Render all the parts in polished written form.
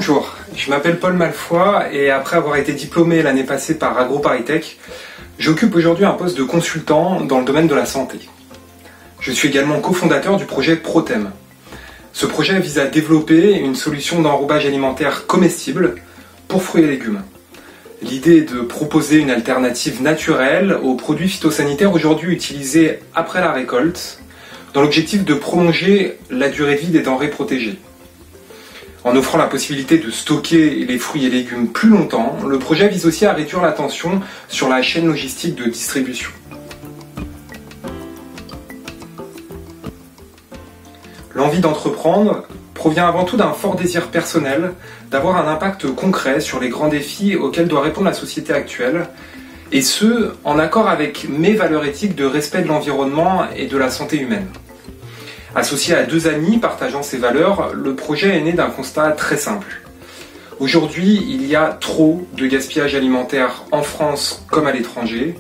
Bonjour, je m'appelle Paul Malfoy et après avoir été diplômé l'année passée par AgroParisTech, j'occupe aujourd'hui un poste de consultant dans le domaine de la santé. Je suis également cofondateur du projet Protem. Ce projet vise à développer une solution d'enrobage alimentaire comestible pour fruits et légumes. L'idée est de proposer une alternative naturelle aux produits phytosanitaires aujourd'hui utilisés après la récolte, dans l'objectif de prolonger la durée de vie des denrées protégées. En offrant la possibilité de stocker les fruits et légumes plus longtemps, le projet vise aussi à réduire la tension sur la chaîne logistique de distribution. L'envie d'entreprendre provient avant tout d'un fort désir personnel d'avoir un impact concret sur les grands défis auxquels doit répondre la société actuelle, et ce, en accord avec mes valeurs éthiques de respect de l'environnement et de la santé humaine. Associé à deux amis partageant ces valeurs, le projet est né d'un constat très simple. Aujourd'hui, il y a trop de gaspillage alimentaire en France comme à l'étranger,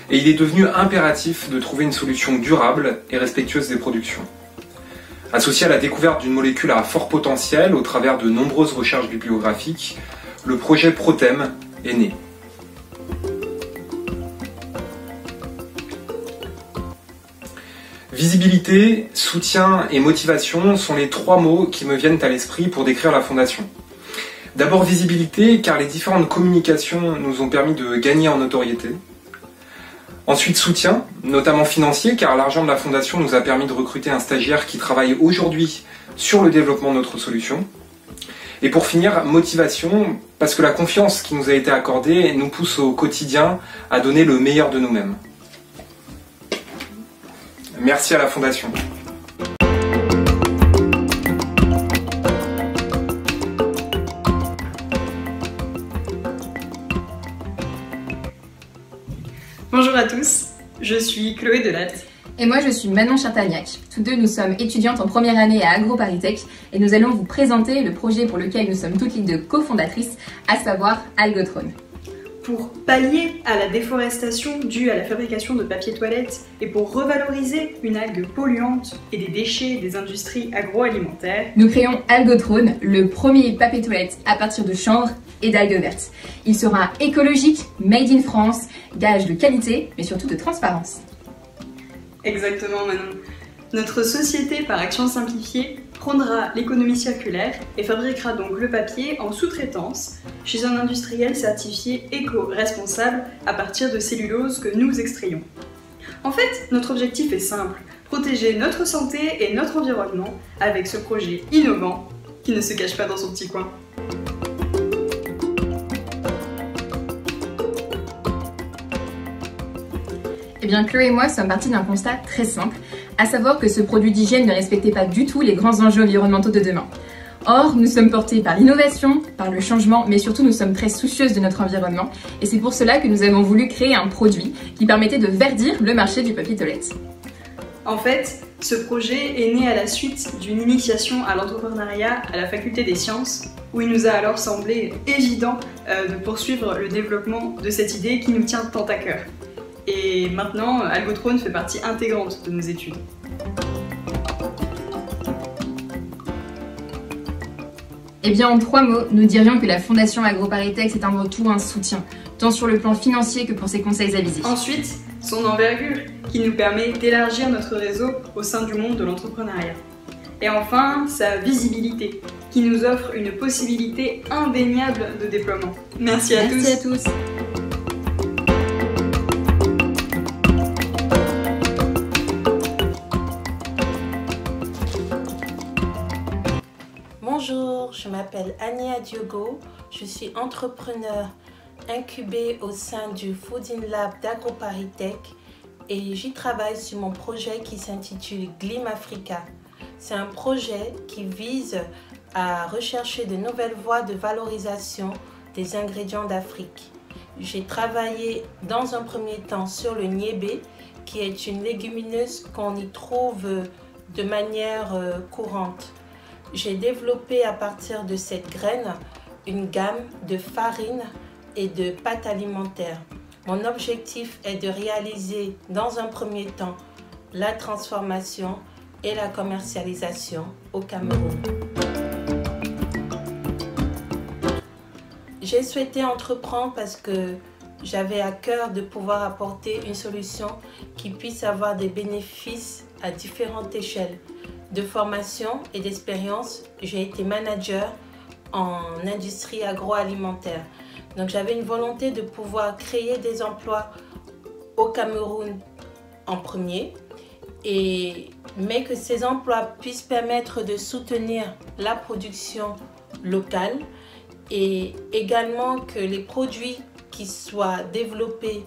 et il est devenu impératif de trouver une solution durable et respectueuse des productions. Associé à la découverte d'une molécule à fort potentiel au travers de nombreuses recherches bibliographiques, le projet Protem est né. Visibilité, soutien et motivation sont les trois mots qui me viennent à l'esprit pour décrire la fondation. D'abord visibilité, car les différentes communications nous ont permis de gagner en notoriété. Ensuite soutien, notamment financier, car l'argent de la fondation nous a permis de recruter un stagiaire qui travaille aujourd'hui sur le développement de notre solution. Et pour finir, motivation, parce que la confiance qui nous a été accordée nous pousse au quotidien à donner le meilleur de nous-mêmes. Merci à la Fondation. Bonjour à tous, je suis Chloé Delatte. Et moi je suis Manon Chartagnac. Tous deux nous sommes étudiantes en première année à AgroParisTech et nous allons vous présenter le projet pour lequel nous sommes toutes les deux cofondatrices, à savoir Algotrone. Pour pallier à la déforestation due à la fabrication de papier toilette et pour revaloriser une algue polluante et des déchets des industries agroalimentaires, nous créons Algotrone, le premier papier toilette à partir de chanvre et d'algues vertes. Il sera écologique, made in France, gage de qualité mais surtout de transparence. Exactement Manon. Notre société par action simplifiée prendra l'économie circulaire et fabriquera donc le papier en sous-traitance chez un industriel certifié éco-responsable à partir de cellulose que nous extrayons. En fait, notre objectif est simple, protéger notre santé et notre environnement avec ce projet innovant qui ne se cache pas dans son petit coin. Eh bien, Chloé et moi sommes partis d'un constat très simple, à savoir que ce produit d'hygiène ne respectait pas du tout les grands enjeux environnementaux de demain. Or, nous sommes portés par l'innovation, par le changement, mais surtout nous sommes très soucieuses de notre environnement, et c'est pour cela que nous avons voulu créer un produit qui permettait de verdir le marché du papier toilette. En fait, ce projet est né à la suite d'une initiation à l'entrepreneuriat à la faculté des sciences, où il nous a alors semblé évident de poursuivre le développement de cette idée qui nous tient tant à cœur. Et maintenant, Algotrone fait partie intégrante de nos études. Eh bien, en trois mots, nous dirions que la Fondation AgroParisTech c'est avant tout un soutien, tant sur le plan financier que pour ses conseils avisés. Ensuite, son envergure, qui nous permet d'élargir notre réseau au sein du monde de l'entrepreneuriat. Et enfin, sa visibilité, qui nous offre une possibilité indéniable de déploiement. Merci à tous. Merci à tous. Bonjour, je m'appelle Annie Adiogo, je suis entrepreneur incubée au sein du Fooding Lab d'AgroParisTech et j'y travaille sur mon projet qui s'intitule Glim Africa. C'est un projet qui vise à rechercher de nouvelles voies de valorisation des ingrédients d'Afrique. J'ai travaillé dans un premier temps sur le niébé, qui est une légumineuse qu'on y trouve de manière courante. J'ai développé à partir de cette graine une gamme de farines et de pâtes alimentaires. Mon objectif est de réaliser dans un premier temps la transformation et la commercialisation au Cameroun. J'ai souhaité entreprendre parce que j'avais à cœur de pouvoir apporter une solution qui puisse avoir des bénéfices à différentes échelles. De formation et d'expérience, j'ai été manager en industrie agroalimentaire. Donc j'avais une volonté de pouvoir créer des emplois au Cameroun en premier, mais que ces emplois puissent permettre de soutenir la production locale et également que les produits qui soient développés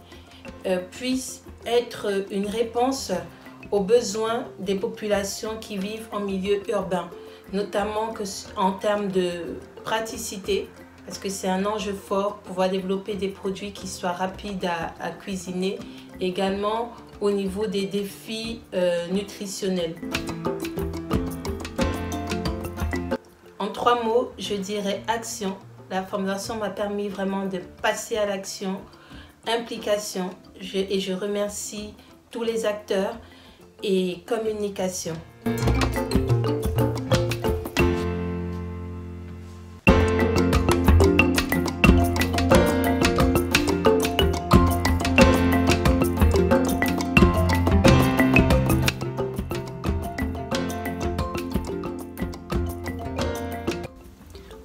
puissent être une réponse aux besoins des populations qui vivent en milieu urbain, notamment en termes de praticité, parce que c'est un enjeu fort, pouvoir développer des produits qui soient rapides à cuisiner, également au niveau des défis nutritionnels. En 3 mots, je dirais action. La formation m'a permis vraiment de passer à l'action, implication, et je remercie tous les acteurs, et communication.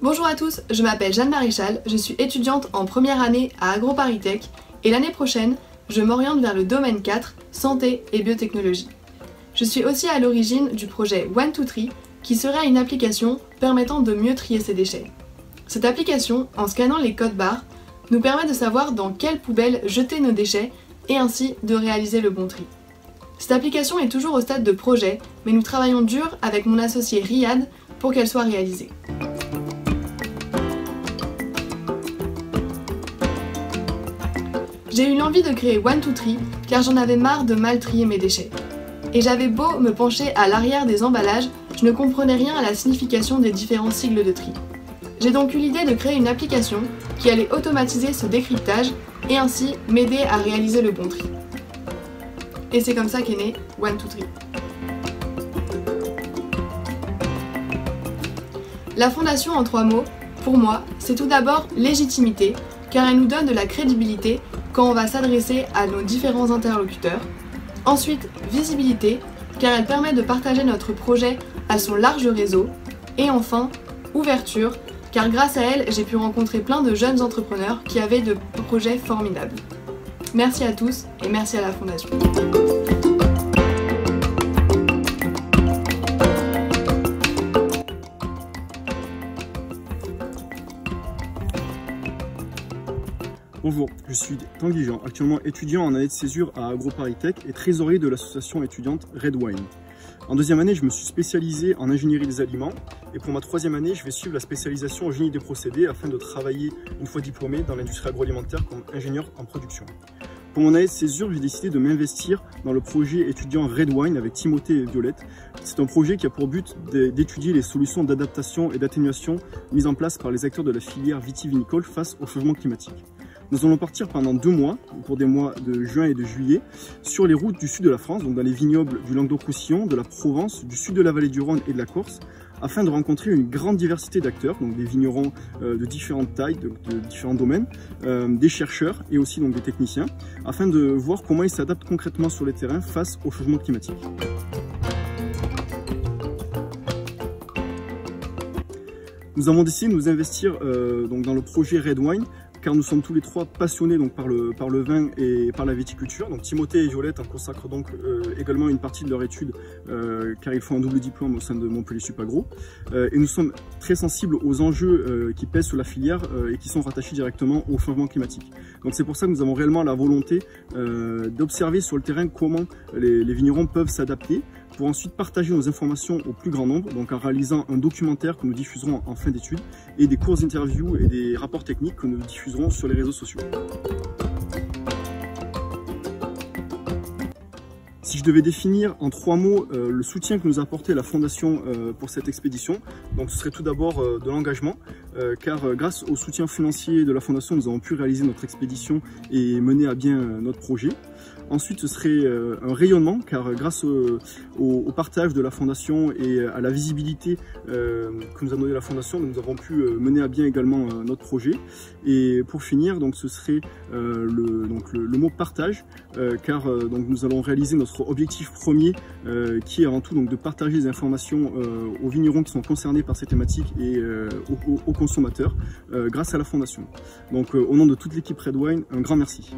Bonjour à tous, je m'appelle Jeanne Maréchal, je suis étudiante en première année à AgroParisTech et l'année prochaine, je m'oriente vers le domaine 4, santé et biotechnologie. Je suis aussi à l'origine du projet One2Tree qui sera une application permettant de mieux trier ses déchets. Cette application, en scannant les codes barres, nous permet de savoir dans quelle poubelle jeter nos déchets et ainsi de réaliser le bon tri. Cette application est toujours au stade de projet, mais nous travaillons dur avec mon associé Riyad pour qu'elle soit réalisée. J'ai eu l'envie de créer One2Tree car j'en avais marre de mal trier mes déchets. Et j'avais beau me pencher à l'arrière des emballages, je ne comprenais rien à la signification des différents sigles de tri. J'ai donc eu l'idée de créer une application qui allait automatiser ce décryptage et ainsi m'aider à réaliser le bon tri. Et c'est comme ça qu'est né One2Tree. La fondation en 3 mots, pour moi, c'est tout d'abord légitimité, car elle nous donne de la crédibilité quand on va s'adresser à nos différents interlocuteurs. Ensuite, visibilité, car elle permet de partager notre projet à son large réseau. Et enfin, ouverture, car grâce à elle, j'ai pu rencontrer plein de jeunes entrepreneurs qui avaient de projets formidables. Merci à tous et merci à la Fondation. Bonjour, je suis Tanguy Jean, actuellement étudiant en année de césure à AgroParisTech et trésorier de l'association étudiante Red Wine. En 2e année, je me suis spécialisé en ingénierie des aliments et pour ma 3e année, je vais suivre la spécialisation en génie des procédés afin de travailler, une fois diplômé, dans l'industrie agroalimentaire comme ingénieur en production. Pour mon année de césure, j'ai décidé de m'investir dans le projet étudiant Red Wine avec Timothée et Violette. C'est un projet qui a pour but d'étudier les solutions d'adaptation et d'atténuation mises en place par les acteurs de la filière vitivinicole face au changement climatique. Nous allons partir pendant 2 mois, pour des mois de juin et de juillet, sur les routes du sud de la France, donc dans les vignobles du Languedoc-Roussillon, de la Provence, du sud de la vallée du Rhône et de la Corse, afin de rencontrer une grande diversité d'acteurs, donc des vignerons de différentes tailles, de différents domaines, des chercheurs et aussi donc des techniciens, afin de voir comment ils s'adaptent concrètement sur les terrains face au changement climatique. Nous avons décidé de nous investir donc dans le projet Red Wine, car nous sommes tous les 3 passionnés donc, par le vin et par la viticulture. Donc Timothée et Violette en consacrent donc également une partie de leur étude car ils font un double diplôme au sein de Montpellier Supagro. Et nous sommes très sensibles aux enjeux qui pèsent sur la filière et qui sont rattachés directement au changement climatique. Donc c'est pour ça que nous avons réellement la volonté d'observer sur le terrain comment les vignerons peuvent s'adapter pour ensuite partager nos informations au plus grand nombre, donc en réalisant un documentaire que nous diffuserons en fin d'études et des courts interviews et des rapports techniques que nous diffuserons sur les réseaux sociaux. Si je devais définir en 3 mots le soutien que nous a apporté la Fondation pour cette expédition, donc ce serait tout d'abord de l'engagement, car grâce au soutien financier de la Fondation, nous avons pu réaliser notre expédition et mener à bien notre projet. Ensuite, ce serait un rayonnement, car grâce au partage de la Fondation et à la visibilité que nous a donné la Fondation, nous avons pu mener à bien également notre projet. Et pour finir, donc, ce serait le mot partage, car donc, nous allons réaliser notre objectif premier, qui est avant tout donc, de partager des informations aux vignerons qui sont concernés par ces thématiques et aux consommateurs grâce à la Fondation. Donc au nom de toute l'équipe Redwine, un grand merci.